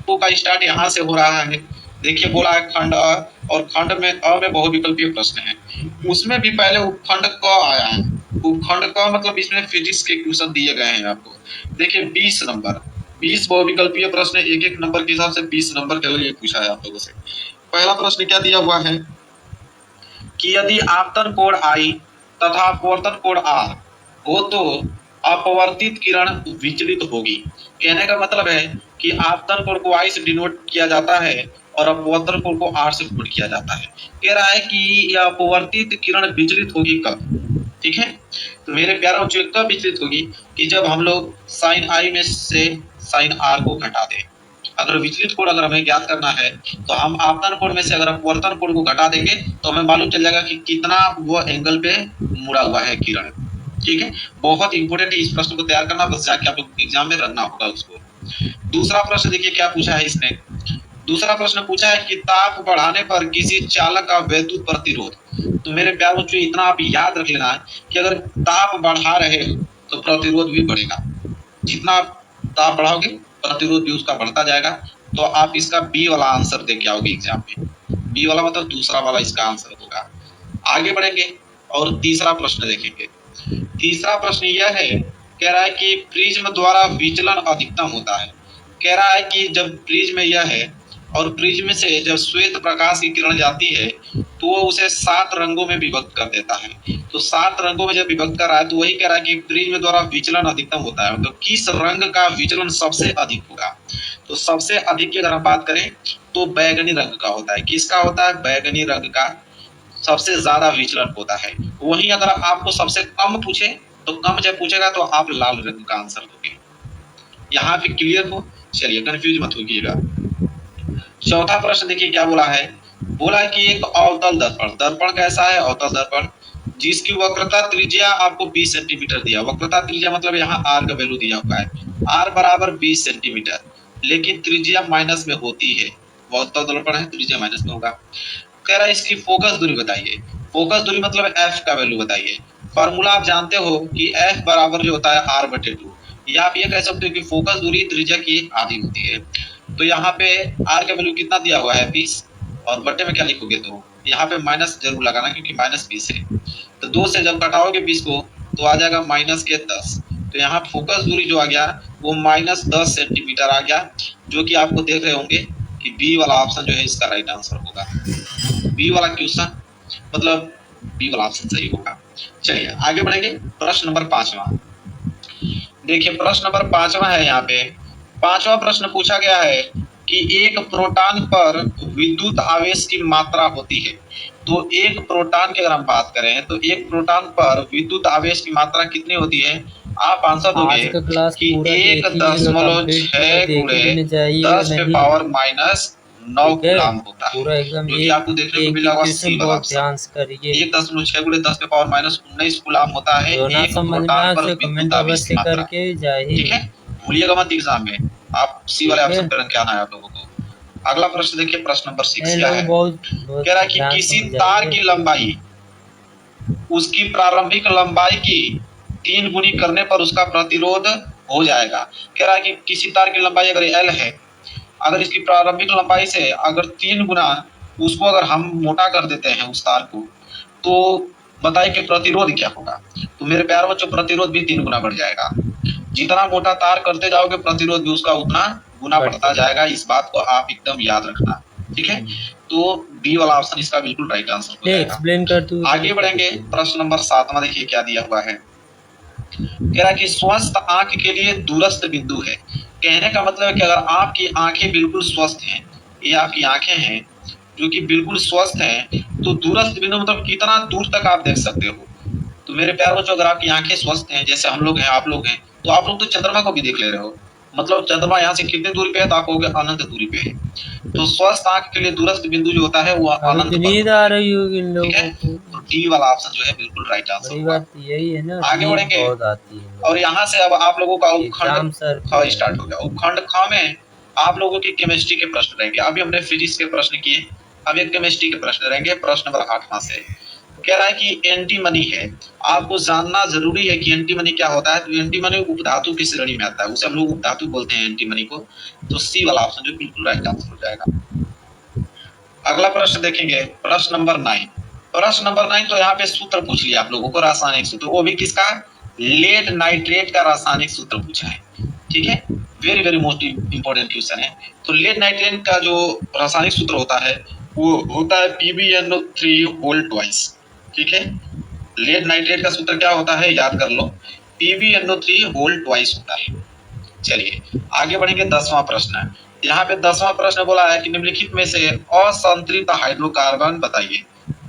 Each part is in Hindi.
टू का स्टार्ट यहाँ से हो रहा है। देखिए बोला है खंड अ, और खंड में अ में बहुविकल्पीय प्रश्न है, उसमें भी पहले उपखंड क आया है। उपखंड क मतलब इसमें फिजिक्स के क्वेश्चन दिए गए हैं आपको। देखिए 20 नंबर, 20 बहुविकल्पीय प्रश्न, एक एक नंबर के हिसाब से 20 नंबर के लिए पूछा है आप लोगों से। पहला प्रश्न क्या दिया हुआ है कि यदि आपतन कोण I तथा अपवर्तन कोण R हो तो अपवर्तित किरण विचलित होगी। कहने का मतलब है कि आपतन कोण को I से डिनोट किया जाता है और अपवर्तन कोण को R से डिनोट किया जाता है। कह रहा है कि यह अपवर्तित किरण विचलित होगी कब? ठीक है, तो मेरे प्यारे बच्चों कब विचलित होगी कि जब हम लोग साइन I में से साइन R को घटा दें। अगर विचलित कोण अगर हमें ज्ञात करना है तो हम आपतन कोण में से अगर अपवर्तन कोण को घटा देंगे तो हमें मालूम चल जाएगा कि कितना वो एंगल पे मुड़ा हुआ है किरण। ठीक है, बहुत इंपॉर्टेंट है इस प्रश्न को तैयार करना, बस जाके आप लोग एग्जाम में रखना होगा उसको। दूसरा प्रश्न देखिए क्या पूछा है इसने। दूसरा प्रश्न पूछा है कि ताप बढ़ाने पर किसी चालक का वैद्युत प्रतिरोध। तो मेरे प्यारे बच्चों इतना आप याद रख लेना कि अगर ताप बढ़ा रहे हो तो प्रतिरोध भी बढ़ेगा। जितना ताप बढ़ाओगे प्रतिरोध भी उसका बढ़ता जाएगा। तो आप इसका बी वाला आंसर दे के आओगे एग्जाम में। बी वाला मतलब दूसरा वाला इसका आंसर होगा। आगे बढ़ेंगे और तीसरा प्रश्न देखेंगे। तीसरा प्रश्न यह है, कह रहा है कि प्रिज्म द्वारा विचलन अधिकतम होता है। कह रहा है कि जब प्रिज्म यह है और प्रिज्म से जब श्वेत प्रकाश की किरण जाती है तो वो उसे 7 रंगों में विभक्त कर देता है। तो 7 रंगों में जब विभक्त कर रहा है तो वही कह रहा है कि प्रिज्म द्वारा विचलन अधिकतम होता है। तो किस रंग का विचलन सबसे अधिक होगा? तो सबसे अधिक की अगर हम बात करें तो बैगनी रंग का होता है। किसका होता है? बैगनी रंग का सबसे ज्यादा विचलन होता है। वहीं अगर आपको सबसे कम पूछे तो कम जब पूछेगा तो आप लाल रंग का आंसर दोगे। यहाँ पे क्लियर हो? चलिए कंफ्यूज मत होइएगा। चौथा प्रश्न देखिए क्या बोला है। बोला है कि एक अवतल दर्पण, दर्पण कैसा है? अवतल दर्पण जिसकी वक्रता त्रिज्या आपको 20 सेंटीमीटर दिया। वक्रता त्रिज्या मतलब यहाँ r का वैल्यू दिया हुआ है, r बराबर 20 सेंटीमीटर, लेकिन त्रिज्या माइनस में होती है। अवतल दर्पण है, त्रिज्या माइनस में होगा। कह रहा है इसकी फोकस दूरी बताइए। फोकस दूरी मतलब f का वैल्यू बताइए। फॉर्मूला आप जानते हो कि f बराबर जो होता है r/2, या आप ये कह सकते हो कि फोकस दूरी त्रिज्या की आधी होती है। तो यहाँ पे r का वैल्यू कितना दिया हुआ है? 20, और बट्टे में क्या लिखोगे? तो यहाँ पे माइनस जरूर लगाना क्योंकि -20 है। तो 2 से जब घटाओगे 20 को तो आ जाएगा -10। तो यहाँ फोकस दूरी जो आ गया वो -10 सेंटीमीटर आ गया, जो कि आपको देख रहे होंगे कि बी वाला ऑप्शन जो है इसका राइट आंसर होगा। बी वाला क्वेश्चन मतलब बी वाला ऑप्शन सही होगा। चलिए आगे बढ़ेंगे। प्रश्न नंबर 5वां देखिए। प्रश्न नंबर 5वां है यहाँ पे। 5वां प्रश्न पूछा गया है कि एक प्रोटॉन पर विद्युत आवेश की मात्रा होती है। तो एक प्रोटॉन की अगर हम बात करें तो एक प्रोटॉन पर विद्युत आवेश की मात्रा कितनी होती है? आप आंसर दोगे कि 1.6 गुणे 10 पे पावर -9 कूलम होता है, पूरा एकदम जो कि आपको देखने को मिला होगा सी वाला ऑप्शन। 1.6 गुणे 10 पे पावर -19 कूलम होता है एक प्रोटॉन पर विद्युत आवेश की मात्रा। ठीक है, भूलिएगा मत एग्जाम में। आप सी वाले ऑप्शन पर क्या आना है आप लोगों को। अगला प्रश्न देखिए। प्रश्न नंबर 6 क्या है। कह रहा है कि किसी तार की लंबाई उसकी प्रारंभिक लंबाई की 3 गुनी करने पर उसका प्रतिरोध हो जाएगा। कह रहा है कि किसी तार की लंबाई अगर L है, अगर इसकी प्रारंभिक लंबाई से अगर 3 गुना उसको अगर हम मोटा कर देते हैं उस तार को, तो बताइए कि प्रतिरोध क्या होगा। तो मेरे प्यारे बच्चों प्रतिरोध भी 3 गुना बढ़ जाएगा। जितना मोटा तार करते जाओगे प्रतिरोध भी उसका उतना गुना बढ़ता जाएगा। इस बात को आप एकदम याद रखना। ठीक है, तो बी वाला ऑप्शन इसका बिल्कुल राइट आंसर हो जाएगा। एक्सप्लेन कर दूं। आगे बढ़ेंगे। प्रश्न नंबर 7वां देखिए क्या दिया हुआ है। कह रहा है कि स्वस्थ आंख के लिए दूरस्थ बिंदु है। कहने का मतलब है कि अगर आपकी आंखें बिल्कुल स्वस्थ हैं, ये आपकी आंखें हैं जो कि बिल्कुल स्वस्थ हैं, तो दूरस्थ बिंदु मतलब कितना दूर तक आप देख सकते हो। तो मेरे प्यारे बच्चों अगर आपकी आंखें स्वस्थ हैं, जैसे हम लोग हैं, आप लोग हैं, तो आप लोग तो चंद्रमा को भी देख ले रहे हो। मतलब चंद्रमा यहाँ से कितने दूरी पे है? तो आप कहोगे अनंत दूरी पे है। तो स्वस्थ आंख के लिए दूरस्थ बिंदु जो होता है वो अनंत पर नींद आ रही होगी इन लोगों को। तो डी वाला ऑप्शन जो है बिल्कुल राइट आंसर होगा। यही है ना, आगे बढ़ेंगे और यहाँ से अब आप लोगों का उपखंड ख स्टार्ट हो गया। उपखंड ख में आप लोगों की केमिस्ट्री के प्रश्न रहेंगे। अभी हमने फिजिक्स के प्रश्न किए, अब एक केमिस्ट्री के प्रश्न रहेंगे। प्रश्न नंबर 8वां से कह रहा है कि एंटीमनी है, आपको जानना जरूरी है कि एंटीमनी क्या होता है। तो एंटीमनी उपधातु की श्रेणी में आता है, उसे हम लोग उपधातु बोलते हैं एंटीमनी को। तो सी वाला ऑप्शन जो बिल्कुल राइट आंसर हो जाएगा। अगला प्रश्न देखेंगे, प्रश्न नंबर 9। प्रश्न नंबर 9 तो यहाँ पे सूत्र पूछ लिया आप लोगों को, रासायनिक सूत्र, वो भी किसका, लेड नाइट्रेट का रासायनिक सूत्र पूछा है। ठीक है, very very most important question है। तो लेड नाइट्रेट का जो रासायनिक सूत्र होता है वो होता है PbNO3 होल ट्वाइस। ठीक है, लेड नाइट्रेट का सूत्र क्या होता है याद कर लो, PbNO3 होल ट्वाइस होता है। चलिए आगे बढ़ेंगे, 10वां प्रश्न। यहाँ पे 10वां प्रश्न बोला है कि निम्नलिखित में से असंतृप्त हाइड्रोकार्बन बताइए।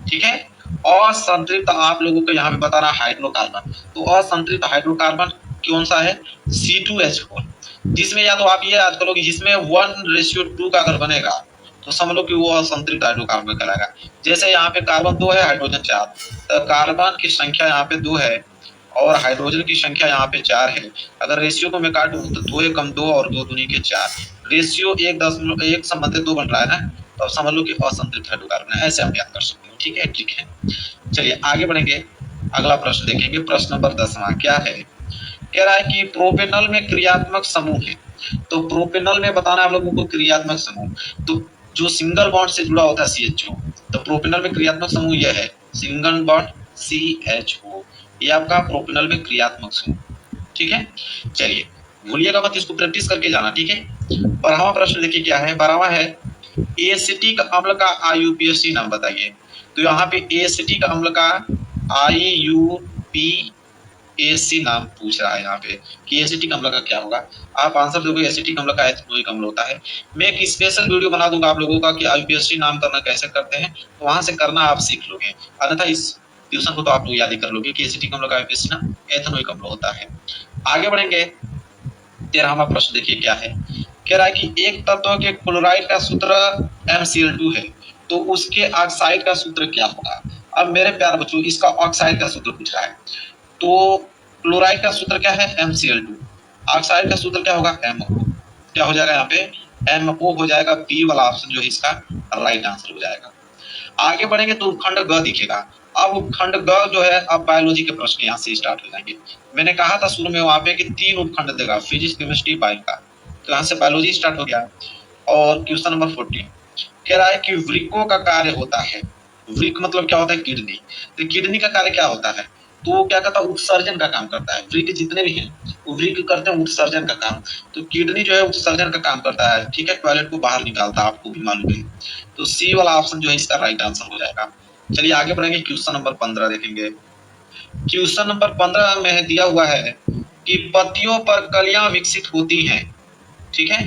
ठीक है, असंतृप्त आप लोगों को यहाँ पे बताना हाइड्रोकार्बन। तो असंतृप्त हाइड्रोकार्बन कौन सा है, C2H4, जिसमें या तो आप ये याद करो कि जिसमें 1:2 का अगर बनेगा तो समझ लो कि वो असंतृप्त हाइड्रोकार्बन कहलाएगा। जैसे यहाँ पे कार्बन 2 है, हाइड्रोजन 4, तो कार्बन की संख्या यहाँ पे 2 है और हाइड्रोजन की संख्या यहाँ पे 4 है। अगर रेशियो को मैं काटूं तो 2 एकम 2 और 2 दूनी के 4, रेशियो 1 संबंधित 2 बन रहा है ना, तो अब समझ लो कि असंतृप्त हाइड्रोकार्बन है, ऐसे हम याद कर सकते हैं। ठीक है, ठीक है। चलिए आगे बढ़ेंगे, अगला प्रश्न देखेंगे, प्रश्न नंबर 10वां क्या है, कह रहा है कि प्रोपेनॉल में क्रियात्मक समूह है। तो प्रोपेनॉल में बताना है आप लोगों को क्रियात्मक समूह, तो जो सिंगल बॉन्ड से जुड़ा होता है CHO, तो प्रोपेनॉल में क्रियात्मक समूह यह है सिंगल बॉन्ड CHO, ये आपका प्रोपेनॉल में क्रियात्मक समूह। ठीक है, चलिए भूलिएगा मत, इसको प्रैक्टिस करके जाना। ठीक है, 12वां प्रश्न देखिए क्या है, 12वां है एसिटिक अम्ल का IUPAC नाम बताइए। तो यहाँ पे एसिटिक अम्ल का IUPAC नाम पूछ रहा है यहाँ पे कि एसिटिक अम्ल का क्या होगा। आप आंसर दोगे एसिटिक अम्ल का एथेनोइक अम्ल होता है। मैं एक स्पेशल वीडियो बना दूंगा आप लोगों का कि IUPAC नाम करना कैसे करते हैं, तो वहां से करना आप सीख लोगे, अन्यथा इस ट्यूशन को तो आप लोग याद ही कर लोगे कि एसिटिक अम्ल का IUPAC नाम एथेनोइक अम्ल होता है। आगे बढ़ेंगे, 13वां प्रश्न देखिए क्या है, कह रहा है कि एक तत्व के क्लोराइड का सूत्र MCl2 है, तो उसके ऑक्साइड का सूत्र क्या होगा। अब मेरे प्यारे बच्चों इसका ऑक्साइड का सूत्र पूछ रहा है, तो क्लोराइड का सूत्र क्या है MCl2, ऑक्साइड का सूत्र क्या होगा MO, क्या हो जाएगा यहाँ पे MO हो जाएगा, बी वाला ऑप्शन जो है इसका राइट आंसर हो जाएगा। आगे बढ़ेंगे तो उपखंड ग दिखेगा। अब उपखंड ग जो है, अब बायोलॉजी के प्रश्न यहाँ से स्टार्ट हो जाएंगे। मैंने कहा था शुरू में वहां पे कि 3 उपखंड देगा, फिजिक्स, केमिस्ट्री, बायो का, तो यहाँ से बायोलॉजी स्टार्ट हो गया। और क्वेश्चन नंबर 14 कह रहा है कि वृक्कों का कार्य होता है, वृक्क मतलब क्या होता है, किडनी। तो किडनी का कार्य क्या होता है, तो वो क्या करता है, उत्सर्जन का काम करता है। वृक्क जितने भी हैं वो वृक्क करते हैं उत्सर्जन का काम, तो किडनी जो है उत्सर्जन का काम करता है। ठीक है, टॉयलेट को बाहर निकालता है, आपको भी मालूम है। तो सी वाला ऑप्शन जो है इसका राइट आंसर हो जाएगा। चलिए आगे बढ़ेंगे, क्वेश्चन नंबर 15 देखेंगे। क्वेश्चन नंबर 15 में दिया हुआ है कि पत्तियों पर कलियां विकसित होती हैं। ठीक है,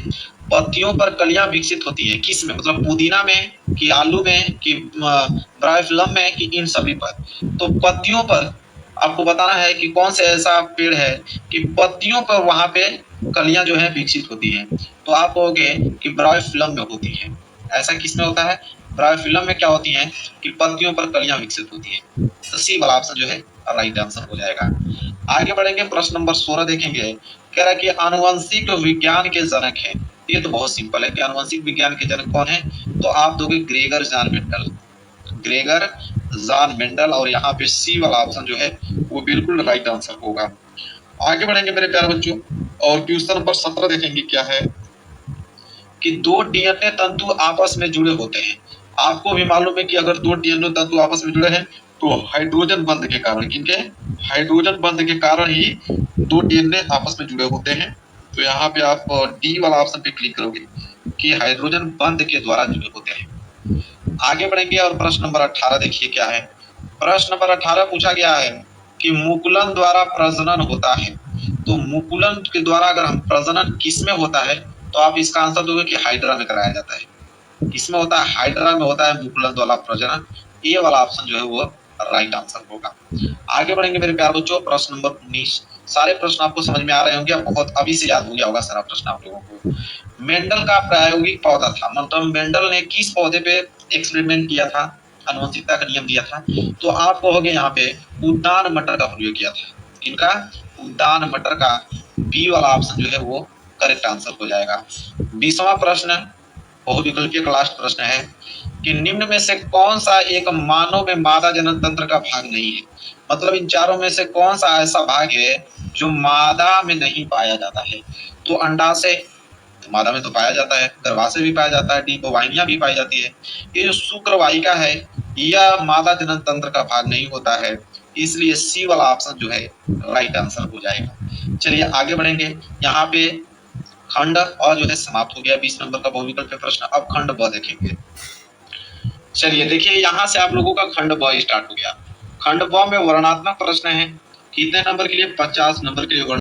पत्तियों पर कलियां विकसित होती हैं किस में, मतलब पुदीना में कि आलू में कि ब्रायोफिलम में कि इन सभी पर। तो पत्तियों पर आपको बताना है कि कौन से ऐसा पेड़ है कि पत्तियों पर वहां पे कलियां जो है विकसित होती हैं। तो आप कहोगे कि ब्रायोफिलम में होती है। ऐसा किसमें होता है, ब्रायोफिलम में क्या होती हैं कि पत्तियों पर कलियां विकसित होती हैं। तो सी वाला ऑप्शन जो है राइट आंसर हो जाएगा। आगे बढ़ेंगे, प्रश्न नंबर 16 देखेंगे। कह रहा है कि आनुवंशिक विज्ञान के जनक है। ये तो बहुत सिंपल है कि आनुवंशिक विज्ञान के जनक कौन है, तो आप दोगे Gregor John Mendel, Gregor John Mendel, और यहाँ पे सी वाला ऑप्शन जो है वो बिल्कुल राइट आंसर होगा। आगे बढ़ेंगे मेरे प्यारे बच्चों, और क्वेश्चन नंबर 17 देखेंगे क्या है कि 2 DNA तंतु आपस में जुड़े होते हैं। आपको भी मालूम है कि अगर 2 DNA तंतु आपस में जुड़े हैं तो हाइड्रोजन बंध के कारण, किनके, हाइड्रोजन बंध के कारण ही 2 DNA आपस में जुड़े होते हैं। तो यहाँ पे आप डी वाला ऑप्शन पे क्लिक करोगे कि हाइड्रोजन बंध के द्वारा जुड़े होते हैं। आगे बढ़ेंगे और प्रश्न नंबर 18 देखिए क्या है। प्रश्न नंबर 18 पूछा गया है कि मुकुलन द्वारा प्रजनन होता है। तो मुकुलन के द्वारा अगर हम प्रजनन किसमें होता है, तो आप इसका आंसर दोगे कि हाइड्रा में कराया जाता है। किसमें होता है, हाइड्रा में होता है मुकुलन द्वारा प्रजनन। ए वाला ऑप्शन जो है वो राइट आंसर होगा। आगे बढ़ेंगे मेरे प्यारे बच्चों, प्रश्न नंबर 19। सारे प्रश्न आपको समझ में आ रहे होंगे, बहुत अभी से याद हो गया होगा सारा प्रश्न आप लोगों को। मेंडल का प्रायोगिक पौधा था, मतलब मेंडल ने किस पौधे पे एक्सपेरिमेंट किया था, आनुवंशिकता का नियम दिया था। तो आप कहोगे यहाँ पे उद्यान मटर का प्रयोग किया था। किनका, उद्यान मटर का। बी वाला ऑप्शन जो है वो करेक्ट आंसर हो जाएगा। 20वां प्रश्न बहुविकल्पीय का लास्ट प्रश्न है कि निम्न में से कौन सा एक मानव में मादा जनन तंत्र का भाग नहीं है। मतलब इन चारों में से कौन सा ऐसा भाग है जो मादा में नहीं पाया जाता है। तो अंडाशय तो मादा में तो पाया जाता है, गर्भाशय भी पाया जाता है, डिंबोवाहिनियां भी पाई जाती है। ये जो शुक्रवाहिका है यह मादा जनन तंत्र का भाग नहीं होता है, इसलिए सी वाला ऑप्शन जो है राइट आंसर हो जाएगा। चलिए आगे बढ़ेंगे। यहाँ पे खंड अ जो है समाप्त हो गया 20 नंबर का बहुविकल्पीय प्रश्न। अब खंड ब देखेंगे। चलिए देखिए यहाँ से आप लोगों का खंड ब स्टार्ट हो गया। खंड ब में वर्णनात्मक प्रश्न है। कितने नंबर के लिए? 50 नंबर के लिए